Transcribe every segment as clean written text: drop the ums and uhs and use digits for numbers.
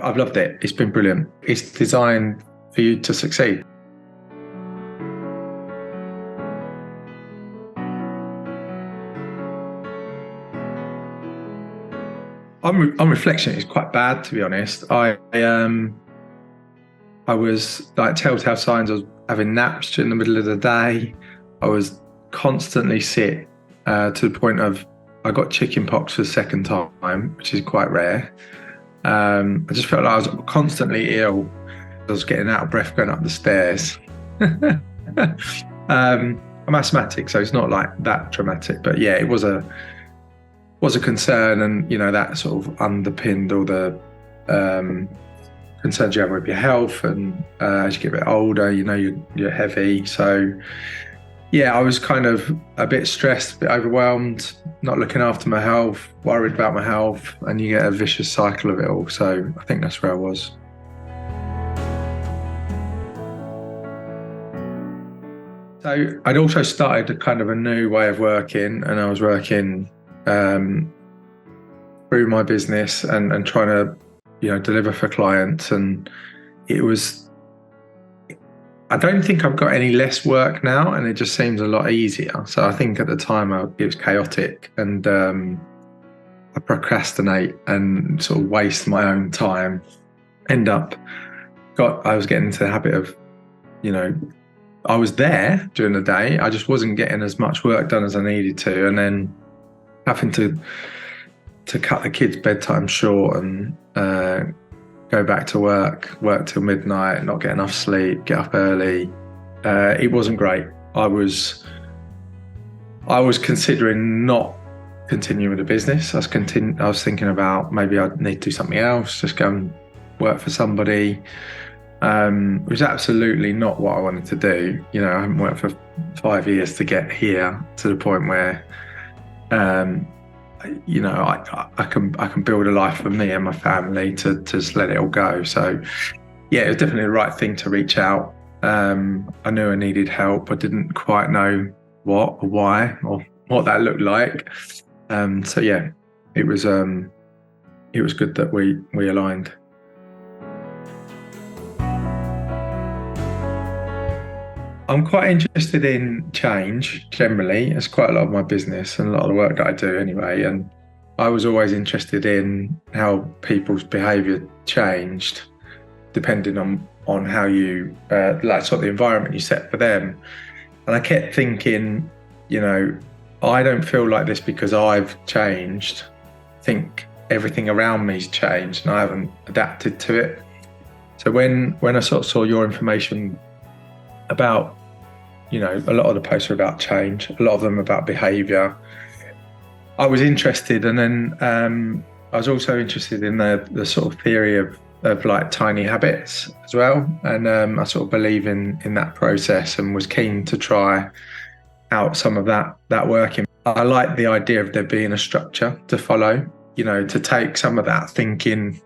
I've loved it. It's been brilliant. It's designed for you to succeed. On reflection, it's quite bad, to be honest. I was like telltale signs. I was having naps during the middle of the day. I was constantly sick to the point of I got chicken pox for the second time, which is quite rare. I just felt like I was constantly ill. I was getting out of breath going up the stairs. I'm asthmatic, so it's not like that dramatic, but yeah, it was a concern, and that sort of underpinned all the concerns you have with your health, and as you get a bit older, you're heavy. So yeah, I was kind of a bit stressed, a bit overwhelmed, not looking after my health, worried about my health, and you get a vicious cycle of it all. So I think that's where I was. So I'd also started a kind of a new way of working, and I was working through my business and trying to deliver for clients, and I don't think I've got any less work now, and it just seems a lot easier. So I think at the time it was chaotic, and I procrastinate and sort of waste my own time. I was getting into the habit of I was there during the day, I just wasn't getting as much work done as I needed to, and then having to cut the kids' bedtime short and go back to work till midnight, not get enough sleep, get up early. It wasn't great. I was considering not continuing with the business. I was thinking about maybe I'd need to do something else, just go and work for somebody. It was absolutely not what I wanted to do. I haven't worked for 5 years to get here to the point where I can build a life for me and my family to just let it all go. So yeah, it was definitely the right thing to reach out. I knew I needed help. I didn't quite know what or why or what that looked like. So yeah, it was good that we aligned. I'm quite interested in change generally. It's quite a lot of my business and a lot of the work that I do anyway. And I was always interested in how people's behaviour changed depending on how you, sort of the environment you set for them. And I kept thinking, I don't feel like this because I've changed. I think everything around me's changed and I haven't adapted to it. So when I sort of saw your information about, a lot of the posts are about change, a lot of them about behaviour, I was interested. And then I was also interested in the sort of theory of like tiny habits as well. And I sort of believe in that process and was keen to try out some of that working. I like the idea of there being a structure to follow, to take some of that thinking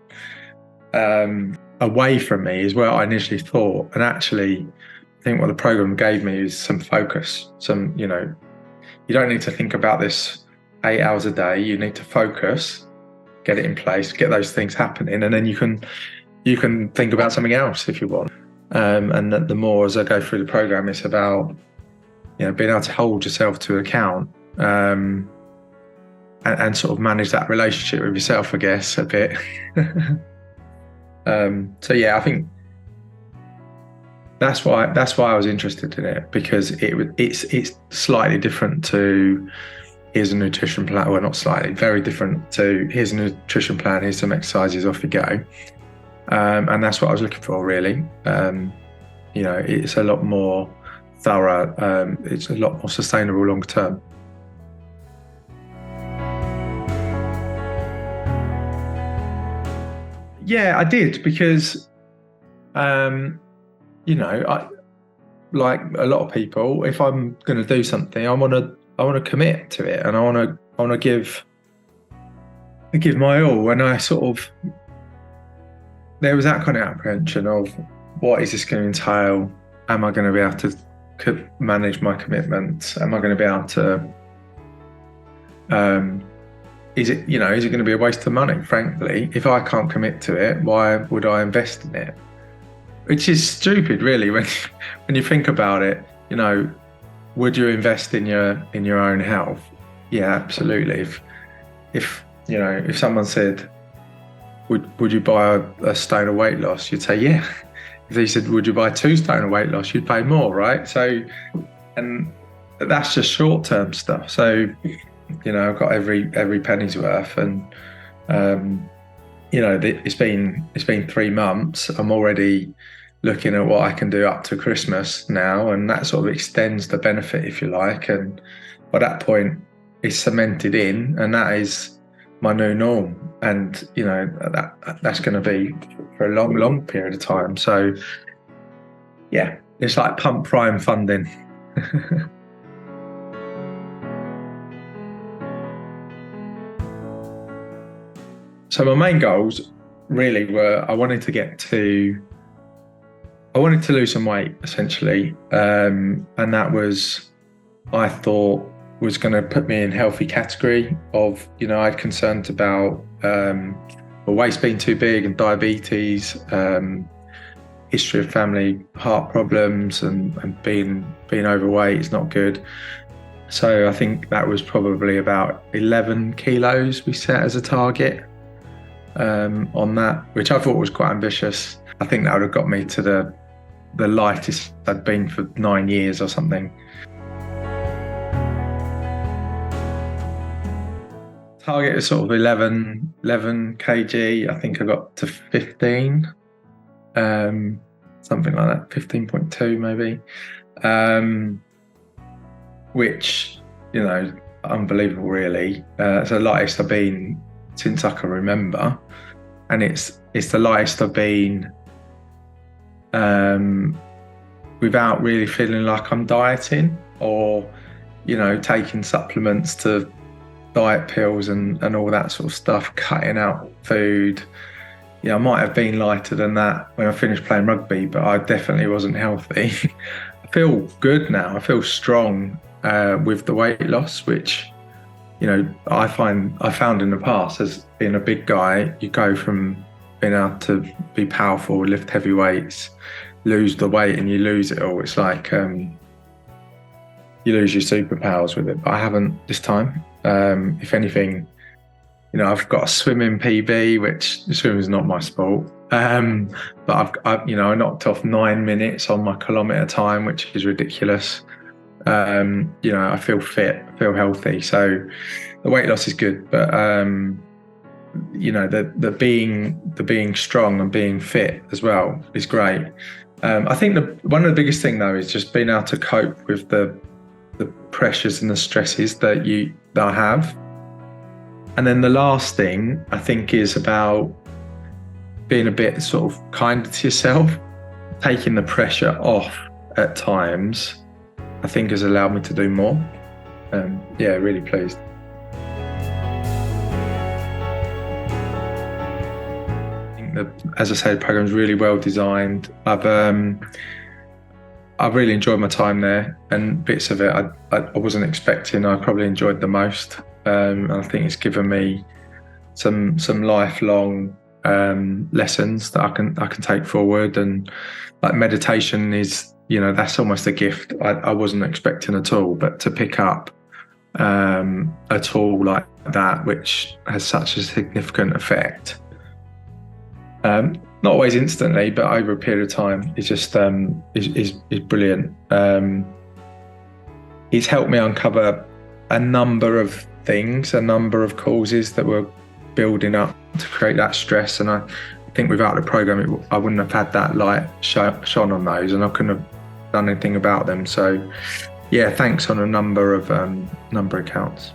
away from me is what I initially thought. And actually, I think what the program gave me is some focus. You don't need to think about this 8 hours a day. You need to focus, get it in place, get those things happening, and then you can think about something else if you want. And the more as I go through the program, it's about being able to hold yourself to account and sort of manage that relationship with yourself, I guess, a bit. So yeah, I think that's why I was interested in it, because it's slightly different to here's a nutrition plan. Well, not slightly, very different to here's a nutrition plan, here's some exercises, off you go. And that's what I was looking for, really. It's a lot more thorough. It's a lot more sustainable long term. Yeah, I did, because I, like a lot of people, if I'm going to do something, I want to commit to it, and I want to give my all. And I sort of, there was that kind of apprehension of what is this going to entail? Am I going to be able to manage my commitments? Am I going to be able to is it, is it going to be a waste of money? Frankly, if I can't commit to it, why would I invest in it? Which is stupid, really, when you think about it. Would you invest in your own health? Yeah, absolutely. If someone said, would you buy a stone of weight loss? You'd say, yeah. If they said, would you buy 2 stone of weight loss? You'd pay more, right? So, and that's just short-term stuff. So, I've got every penny's worth, and it's been 3 months. I'm already looking at what I can do up to Christmas now, and that sort of extends the benefit, if you like. And by that point, it's cemented in, and that is my new norm. And that's going to be for a long period of time. So yeah, it's like pump, prime funding. So my main goals really were, I wanted to lose some weight, essentially, and that was, I thought, was going to put me in healthy category of, I had concerns about my waist being too big and diabetes, history of family heart problems, and being overweight is not good. So I think that was probably about 11 kilos we set as a target on that, which I thought was quite ambitious. I think that would have got me to the lightest I'd been for 9 years or something. Target was sort of 11 kg. I think I got to 15, something like that, 15.2 maybe, which, unbelievable really. It's the lightest I've been since I can remember, and it's the lightest I've been without really feeling like I'm dieting or, taking supplements to diet pills and all that sort of stuff, cutting out food. I might have been lighter than that when I finished playing rugby, but I definitely wasn't healthy. I feel good now. I feel strong with the weight loss, which, I found in the past, as being a big guy, you go from being able to be powerful, lift heavy weights, lose the weight, and you lose it all. It's like you lose your superpowers with it. But I haven't this time. If anything, I've got a swimming PB, which swimming is not my sport. But I knocked off 9 minutes on my kilometre time, which is ridiculous. I feel fit, feel healthy. So the weight loss is good, but the being strong and being fit as well is great. I think one of the biggest thing though is just being able to cope with the pressures and the stresses that I have. And then the last thing I think is about being a bit sort of kinder to yourself, taking the pressure off at times, I think has allowed me to do more. Really pleased. I think that, as I said, the program's really well designed. I've really enjoyed my time there, and bits of it I wasn't expecting. I probably enjoyed the most. I think it's given me some lifelong lessons that I can take forward, and like meditation is, that's almost a gift I wasn't expecting at all. But to pick up a tool like that, which has such a significant effect, not always instantly, but over a period of time, is just is brilliant. It's helped me uncover a number of things, a number of causes that were building up to create that stress, and I think without the program I wouldn't have had that light shone on those, and I couldn't have done anything about them. So yeah, thanks on a number of counts.